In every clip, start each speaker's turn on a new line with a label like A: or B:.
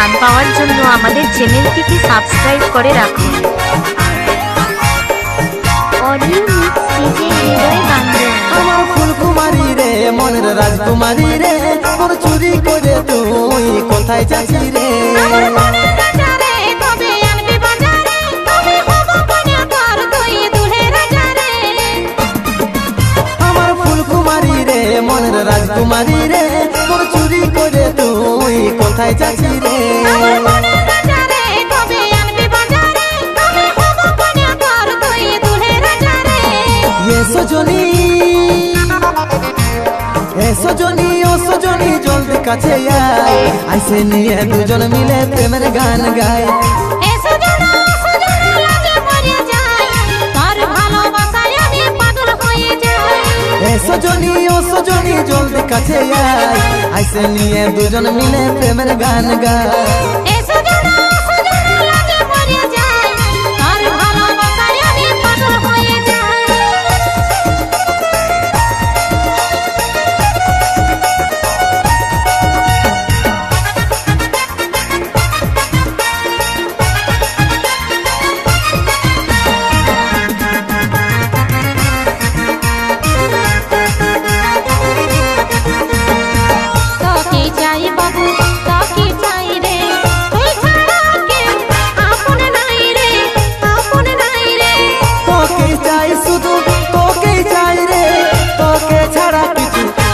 A: গান পাওয়ার জন্য আমাদের চ্যানেলটিকে সাবস্ক্রাইব করে রাখুন। অডিও মিক্স ডিজে হৃদয় বাংলা।
B: আমার ফুলকুমারী রে, মনের রাজকুমারী রে, তোর চুরি করে তুই কোথায় যাচ্ছি রে? আমার ফুলকুমারী রে, মনের রাজকুমারী রে, তোর চুরি করে তুই কোথায় যাচ্ছি রে? সজনী এ সজনী ও সজনী জলদি কাছে আয়, আইসে নিয়ে দুজন মিলে প্রেমের গান গায়। এ সজনী ও সজনী জলদি কাছে আয়, আইসে নিয়ে দুজন মিলে প্রেমের গান গায়।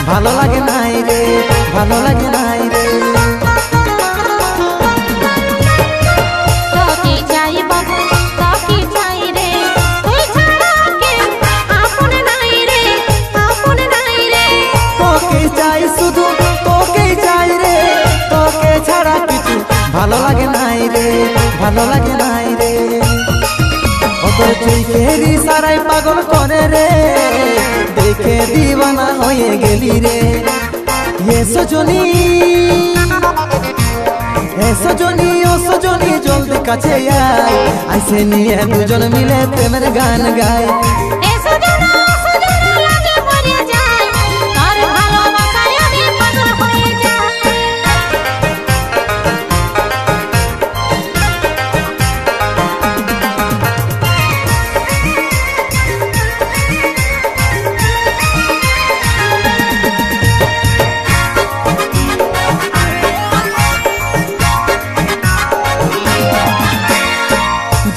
B: ভালো লাগে নাই রে, ভালো লাগে নাই রে।
C: তোকে চাই বাবু, তোকে চাই রে, তুই ছাড়া কে আপন নাই রে, আপন নাই রে।
B: তোকে চাই শুধু, তোকে চাই রে, তোকে ছাড়া কিছু ভালো লাগে নাই রে, ভালো লাগে নাই রে। তোর চোখের ইশারায় পাগল করে রে, দেখে দিওয়ানা হয়ে গেলি রে। এ সজনী এ সজনী ও সজনী জলদি কাছে আয়, আইসে নিয়ে দুজন মিলে প্রেমের গান গায়।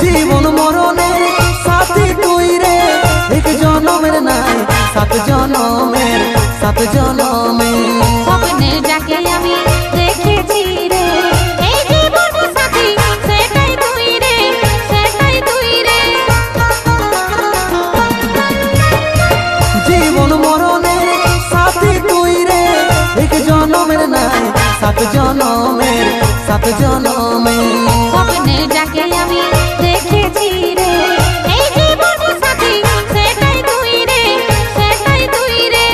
B: জীবন মরণের সাথী তুই রে, এক জনমের নাই সাত জনমের, সাত জনমের।
C: স্বপ্নের যাকে আমি দেখেছি রে, এই জীবন সাথী সেটাই তুই রে, সেটাই তুই রে।
B: জীবন মরণের সাথী তুই রে, এক জনমের নাই সাত জনমের, সাত জনমের।
C: স্বপ্নের যাকে আমি দেখেছি রে, এই জীবন সাথী সেটাই তুই রে, সেটাই তুই রে।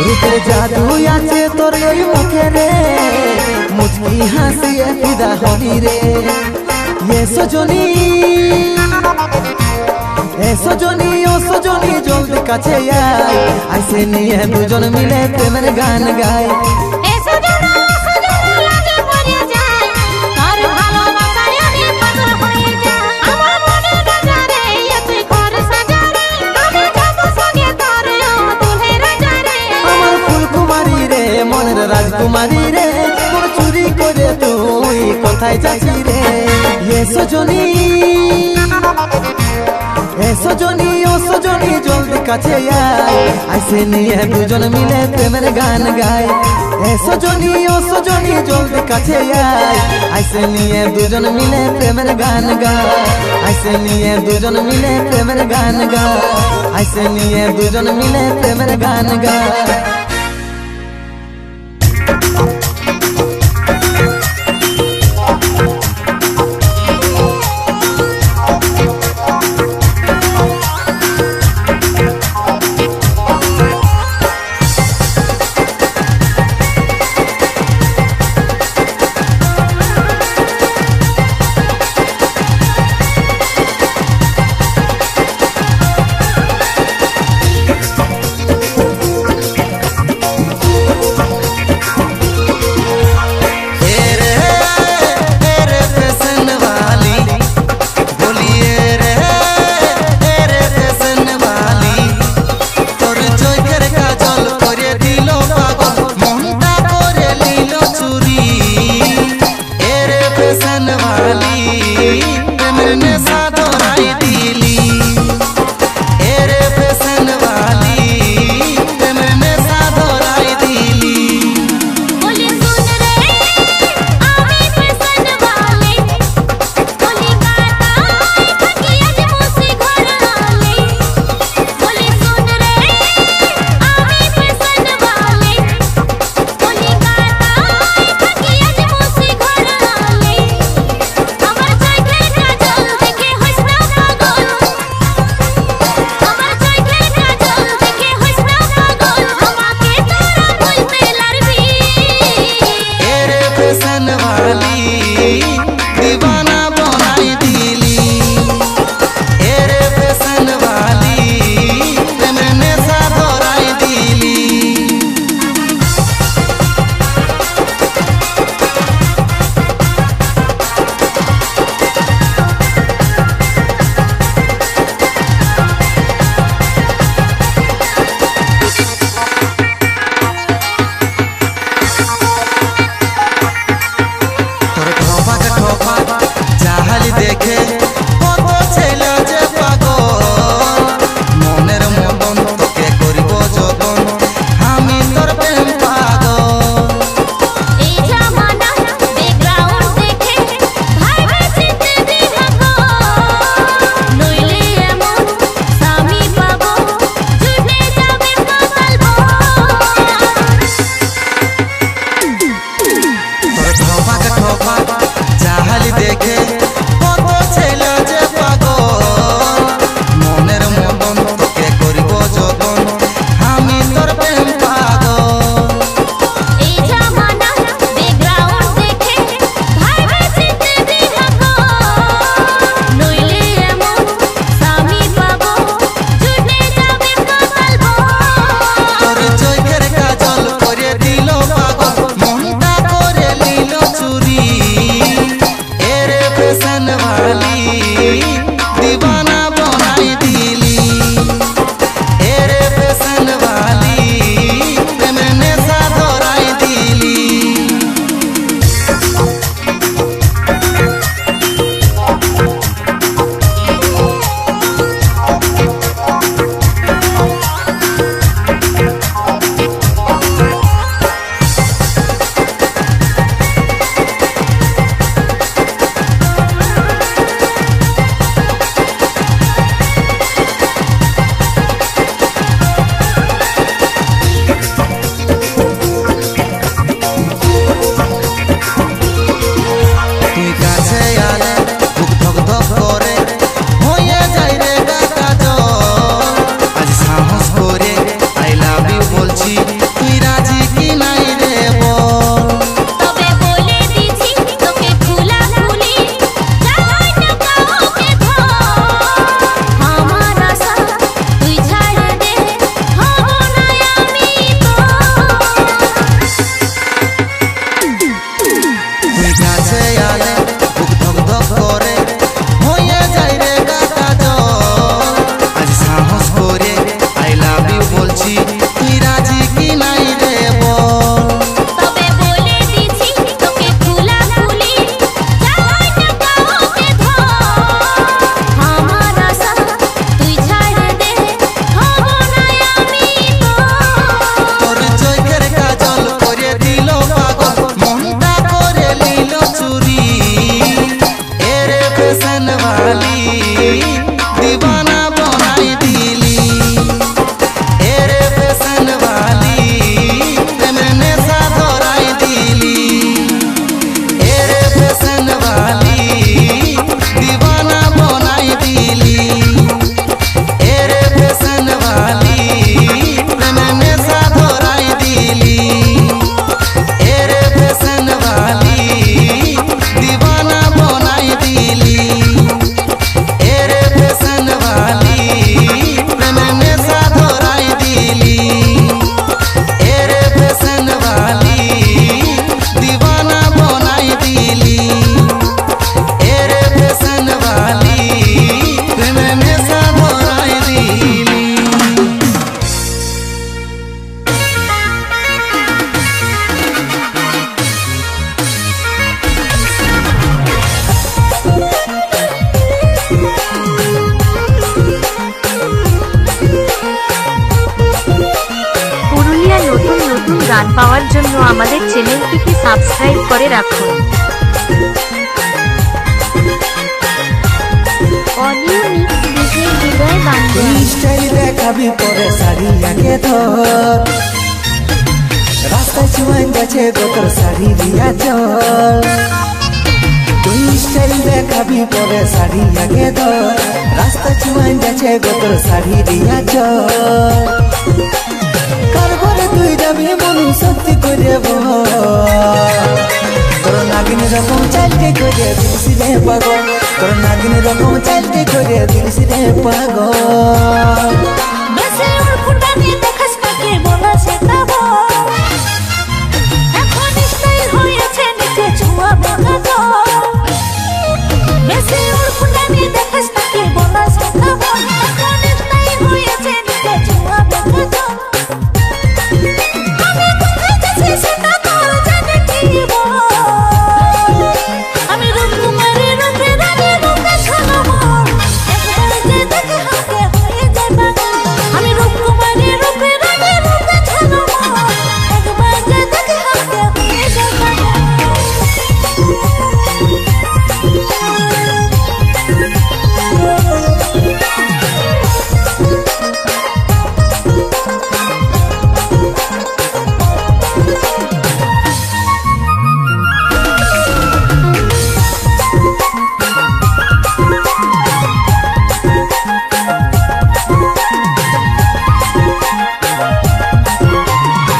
B: রূপের জাদু আছে তোর ওই মুখে রে, মুচকি হাসিয়ে ফিদা হলি রে। এ সজনী এ সজনী ও সজনী জলদি কাছে আয়, আইসে নিয়ে দুজন মিলে প্রেমের গান গায়। মনের রাজকুমারী রে, তোর চুরি করে তুই কোথায় যাচ্ছি রে? এ সজনী এ সজনী ও সজনী জলদি কাছে আয়, আইসে নিয়ে দুজন মিলে প্রেমের গান গায়। এ সজনী ও সজনী জলদি কাছে আয়, আইসে নিয়ে দুজন মিলে প্রেমের গান গায়। আইসে নিয়ে দুজন মিলে প্রেমের গান গায়, আইসে নিয়ে দুজন মিলে প্রেমের গান গায়। ने साधोराई दिली एरे फैशन वाली प्रेम ने साधोराई दिली
C: बोली सुन रे आमी फैशन वाले बोली गाता थकी आज मुसी घर आले बोली सुन रे आमी फैशन वाले बोली गाता थकी आज मुसी घर आले আমার চোখের কাজল দেখে হইস না পাগল আমার চোখের কাজল দেখে হইস না পাগল আমাকে তোরা বলতে লারবি
B: एरे फैशन वाली दीवाना बनाई दिली एरे फैशन वाली प्रेम ने साधोराई दिली তোর খোপা কে খোপা চাহালি দেখে কত ছেলে যে পাগল মনের মতন তোকে করিব যতন আমি তোর প্রেম পাগল
C: এই জামানা ব্যাকগ্রাউন্ড দেখে ভাইবে চিনতে দিভাগো নইলে এমন স্বামী পাবো জুটে যাবে পাতালবো
B: তোর খোপা কে খোপা চাহালি দেখে কত ছেলে যে পাগল মনের মতন তোকে করিব যতন আমি তোর প্রেম পাগল
C: এই জামানা ব্যাকগ্রাউন্ড দেখে ভাইবে চিনতে দিভাগো নইলে এমন স্বামী পাবো জুটে যাবে পাতালবো
B: তোর চোখের কাজল করে দিল পাগল মনটা করে নিল চুরি এরে ফ্যাশন वाली दीवाना बनाई दिली एरे फैशन वाली प्रेम ने साधोराई दिली তুই কাছে আলে বুক ধক ধক করে হয়ে যাই রে কাজল আজ সাহস করে আই লাভ ইউ বলছি তুই রাজি কি নাই রে বল
C: তবে বলে দিছি তোকে খুলা খুলি যাই না কাউকে ধর আমার আশা তুই ছাড় দে হব না আমি
B: তুই কাছে আলে বুক ধক ধক করে হয়ে যাই রে কাজল আজ সাহস করে আই লাভ ইউ বলছি তুই রাজি কি নাই রে বল
C: তবে বলে দিছি তোকে খুলা খুলি যাই না কাউকে ধর আমার আশা তুই ছাড় দে হব না আমি
B: তোর চোখের কাজল করে দিল পাগল মনটা করে নিল চুরি এরে ফ্যাশন वाली दीवाना बनाई दिली एरे फैशन वाली प्रेम ने साधोराई दिली एरे फैशन वाली दीवाना बनाई दिली एरे फैशन वाली प्रेम ने साधोराई दिली एरे फैशन वाली दीवाना बनाई दिली
A: পাওয়ার জন্য আমাদের চ্যানেলটিকে সাবস্ক্রাইব করে রাখুন। অডিও মিক্স ডিজে হৃদয় বাংলা।
B: স্টাইল দেখাবি পরে শাড়ি আগে ধর, রাস্তায় চুয়ান যাচ্ছে গোতর শাড়ি দিয়া চল। তুই স্টাইল দেখাবি পরে শাড়ি আগে ধর, রাস্তায় চুয়ান যাচ্ছে গোতর শাড়ি দিয়া চল। কার ঘরে তুই যাবি মনু সত্যি করে বল, তোর নাগিন রকম চালতে করে দিলসি রে পাগল, তোর নাগিন রকম চালতে করে দিলসি রে পাগল।
C: বেশি উড়ফুটা নিয়ে দেখাস না কে বলা সেটা বল, এখন স্টাইল হয়েছে নিচে ছোঁয়া বেঁকা জল। বেশি উড়ফুটা নিয়ে দেখাস না কে বলা সেটা বল, এখন স্টাইল হয়েছে নিচে ছোঁয়া বেঁকা জল। আমি কোথায় যাচ্ছি সেটা তোর জানে কি বল, আমি রূপকুমারী রূপে রানী রূপে সালমন, একবার যে দেখে হাতে হয়ে যায় পাগল। আমি রূপকুমারী রূপে রানী রূপে সালমন, একবার যে দেখে হাতে হয়ে যায় পাগল।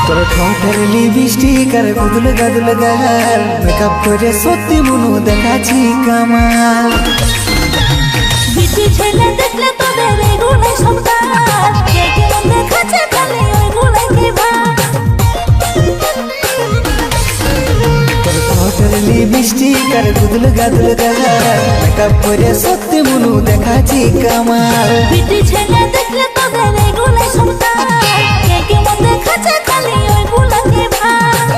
B: তোর ঠোঁটের লিপস্টিক আর গুদুল গাদুল গাল, মেকআপ করে সত্যি মনু দেখাচ্ছি কামাল।
C: বিটি ছেলে দেখলে তোদের এগুলাই সব কাজ, কে কেমন দেখাচ্ছে খালি ওইগুলাই কে ভাগ।
B: তোর ঠোঁটের লিপস্টিক আর গুদুল গাদুল গাল, মেকআপ করে সত্যি মনু দেখাচ্ছি কামাল।
C: বিটি ছেলে দেখলে তোদের এগুলাই সব কাজ, কে কেমন দেখাচ্ছে খালি ওইগুলাই কে ভাগ।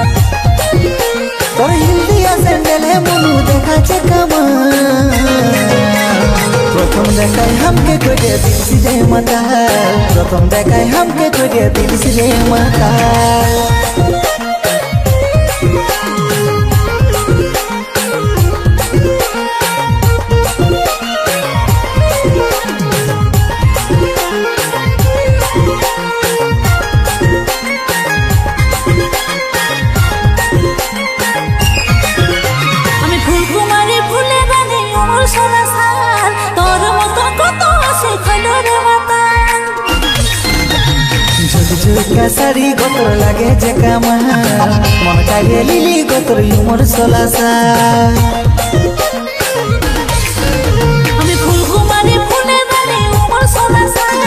B: তোর হিন্দিয়া স্যান্ডেলে মনু দেখাচ্ছে কামাল। প্রথম দেখায় হামকে করে দিলসি রে মাতাল, প্রথম দেখায় হামকে করে দিলসি রে মাতাল।
C: আমি ফুলকুমারী ফুলে রানী অমর সোনা সাল, তোর মতো কত আছে খৈলরে মাতাল।
B: ঝুক ঝুকা শাড়ি গোতর লাগে যে কামাল, মন কাড়িয়ে লিলি গোতর উমর সোলাসা।
C: আমি ফুলকুমারী ফুলে রানী অমর সোনা সাল,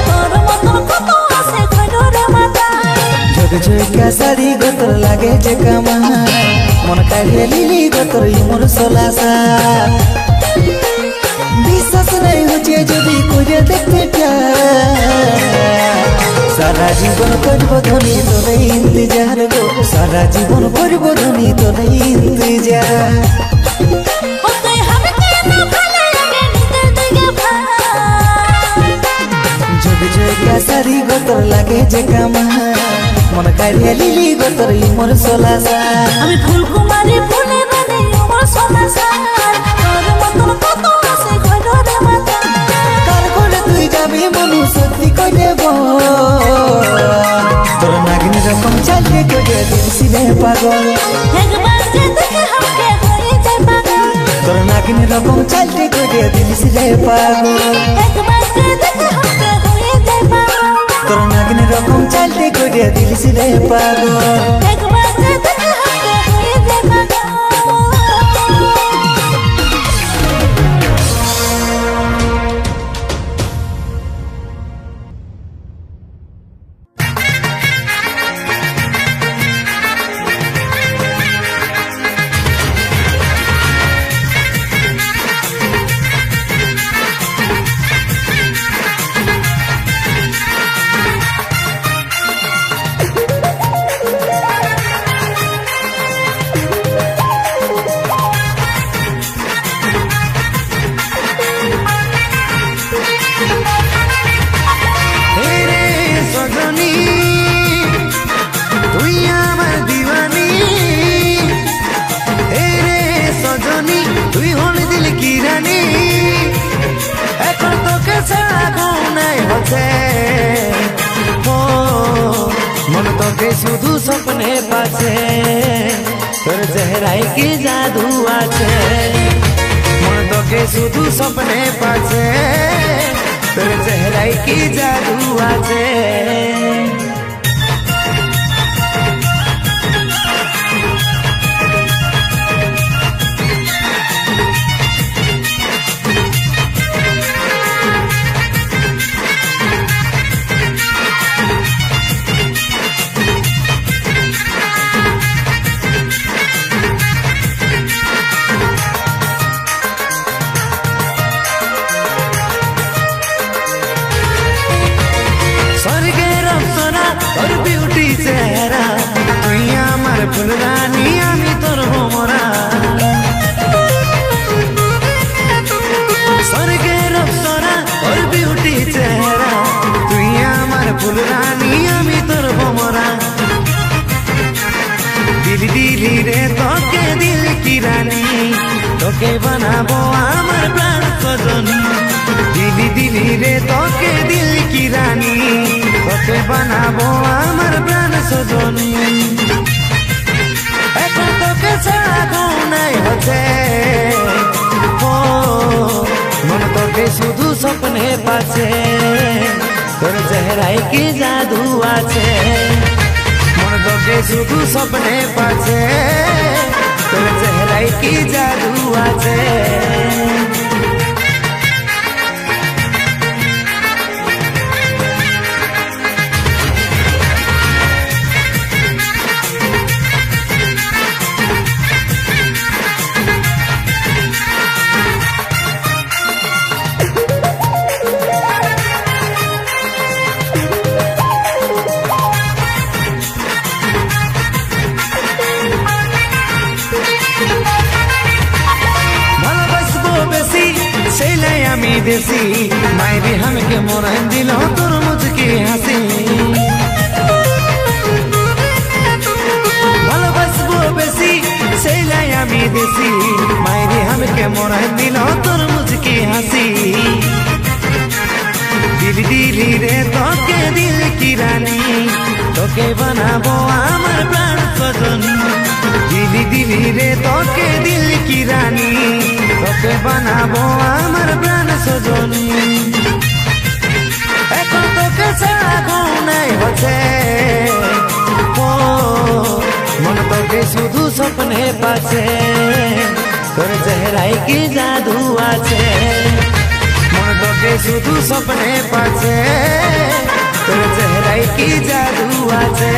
C: তোর মতো কত আছে খৈলরে মাতাল।
B: ঝুক ঝুকা শাড়ি গোতর লাগে যে কামাল, মন কাড়িয়ে লিলি গোতর উমর সোলাসা। বিশ্বাস নাই হচ্ছে যদি করে দেখতে চায়, সারা জীবন করব ধনী তোরে ইন্তজার গো, সারা জীবন করব ধনী তোরে ইন্তজার।
C: ও তুই আমাকে না ভালো লাগে নিজের দিকে ভাব।
B: ঝুক ঝুকা শাড়ি গোতর লাগে যে কামাল, মন কাড়িয়ে লিলি গোতর উমর সোলাসা।
C: আমি ফুলকুমারী ফুলে রানী অমর সোনা সাল, তোর মতো কত আছে খৈলরে মাতাল।
B: কার করে তুই যাবি মনু সত্যি করে বল, তোর নাগিন রকম চালতে করে দিলসি রে পাগল।
C: একবার যে দেখে হামকে হয়ে যায় পাগল,
B: তোর নাগিন রকম চালতে করে দিলসি রে পাগল।
C: একবার যে দেখে হামকে হয়ে যায় পাগল,
B: তোর নাগিন রকম চালতে করে দিলসি রে পাগল।
C: একবার যে দেখে হামকে হয়ে যায় পাগল।
B: হচ্ছে ও মন তোকে শুধু স্বপ্নে পাচ্ছে তোর চেহারায় কি জাদু আছে মন তোকে শুধু স্বপ্নে পাচ্ছে তোর চেহারায় কি জাদু আছে স্বর্গের অপ্সরা তোর বিউটি চেহারা তুই আমার ফুলরানি আমি তোর ভোমরা স্বর্গের অপ্সরা তোর বিউটি চেহারা তুই আমার ফুলরানি আমি তোর ভোমরা দিলি দিলি রে তোকে দিল কি রানী তোকে বানাবো আমার প্রাণ সজনী দিলি দিলি রে তোকে দিল কি রানী তোকে বানাবো আমার প্রাণ সজনী এখন তোকে ছাড়া নাই হচ্ছে ও মন তোকে শুধু স্বপ্নে পাচ্ছে তোর চেহারায় কি জাদু আছে মন তোকে শুধু স্বপ্নে পাচ্ছে তোর চেহারায় কি জাদু আছে আমি দেশি মাইরি হামকে মরান দিল তোর মুচকি হাসি ভালোবাসবো বেশি সেই লাই আমি দেশি মাইরি হামকে মরান দিল তোর মুচকি হাসি দিলি দিলি রে তোকে দিল কি রানী তোকে বানাবো আমার প্রাণ সজনী দিলি দিলি রে তোকে দিল কি রানী তোকে বানাবো আমার প্রাণ সজনী এখন তোকে ছাড়া নাই হচ্ছে ও মন তোকে শুধু স্বপ্নে পাচ্ছে তোর চেহারায় কি জাদু আছে মন তোকে শুধু স্বপ্নে পাচ্ছে তোর চেহারায় কি জাদু আছে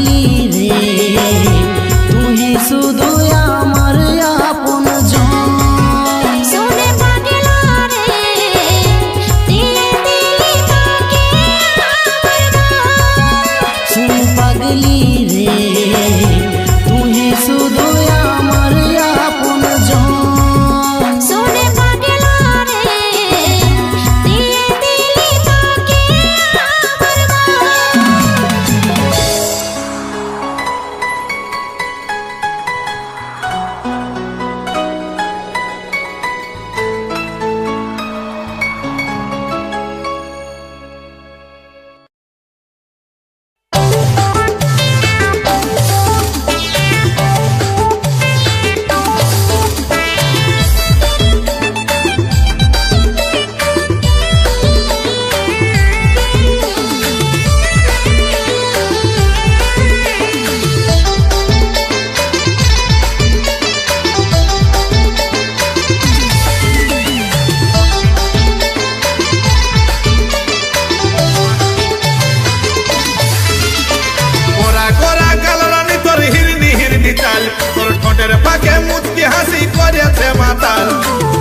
B: পাগলি রে তুই শুধু আমার আপন জন
C: সোনে পাগলা রে দিলে দিলে তাকে আমার
B: শুন পাগলি রে তুই শুধু আমার আপন জন
C: সোনে পাগলা রে দিলে দিলে তাকে
D: গোরা গোরা কালো রানী তোর হিরনি হিরনি চাল তোর ঠোঁটের ফাঁকে মুচকি হাসি করেছে মাতাল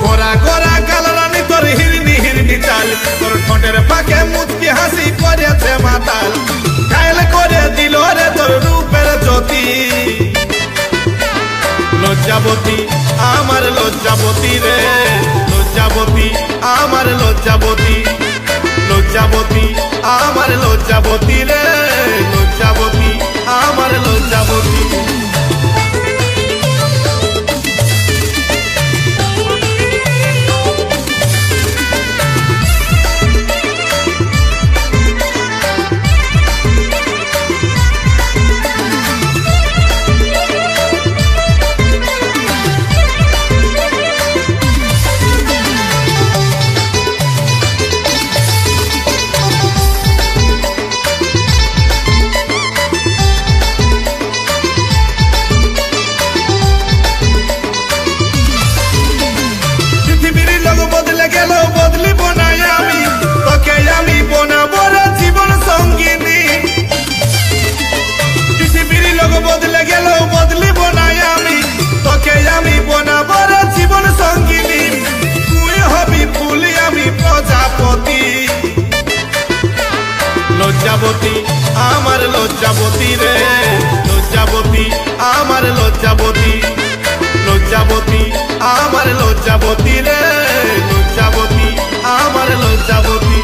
D: গোরা গোরা কালো রানী তোর হিরনি হিরনি চাল তোর ঠোঁটের ফাঁকে মুচকি হাসি করেছে মাতাল ঘায়ল করে দিল রে তোর রূপের জ্যোতি লজ্জাবতী আমার লজ্জাবতী রে লজ্জাবতী আমার লজ্জাবতী লজ্জাবতী আমার লজ্জাবতী রে লজ্জাবতী আমার লজ্জাবতী পৃথিবীর লোক বদলে গেল বদলিব না আমি তোকে আমি বানাবো রে জীবন সঙ্গিনী পৃথিবীর লোক বদলে গেল বদলিব না আমি তোকে আমি বানাবো রে জীবন সঙ্গিনী তুই হবি ফুলি আমি প্রজাপতি লজ্জাবতী আমার লজ্জাবতী রে লজ্জাবতী আমার লজ্জাবতী লজ্জাবতী আমার লজ্জাবতী রে লজ্জাবতী আমার লজ্জাবতী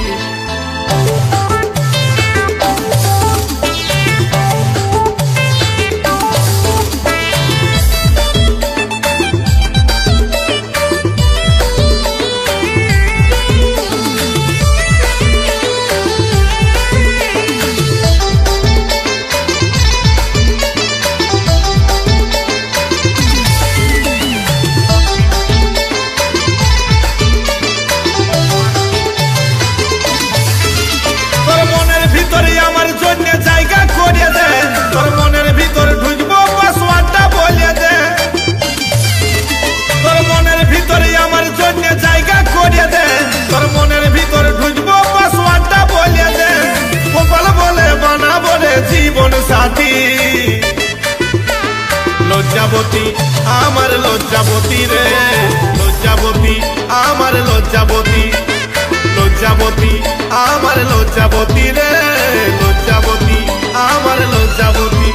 D: তোর মনের ভিতরে আমার জন্য জায়গা করে দে তোর মনের ভিতরে ঢুকবো পাসওয়ার্ডটা বলে দে তোর মনের ভিতরে আমার জন্য জায়গা করে দে তোর মনের ভিতরে ঢুকবো পাসওয়ার্ডটা বলে দে গোপাল বলে বানাবো রে জীবন সাথী লজ্জাবতী আমার লজ্জাবতী রে লজ্জাবতী আমার লজ্জাবতী লজ্জাবতী আমার লজ্জাবতী রে লজ্জাবতী আমার লজ্জাবতী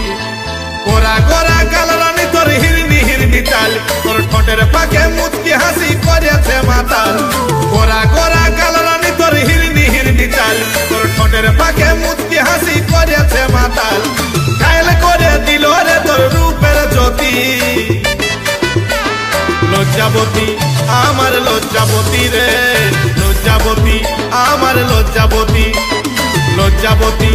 D: গোরা গোরা কালো রানী তোর হিরনি হিরনি চাল তোর ঠোঁটের ফাঁকে মুচকি হাসি করেছে মাতাল গোরা গোরা কালো রানী তোর হিরনি হিরনি চাল তোর ঠোঁটের ফাঁকে মুচকি হাসি করেছে মাতাল ঘায়ল করে দিল রে তোর রূপের জ্যোতি লজ্জাবতী আমার লজ্জাবতী রে লজ্জাবতী আমার লজ্জাবতী লজ্জাবতী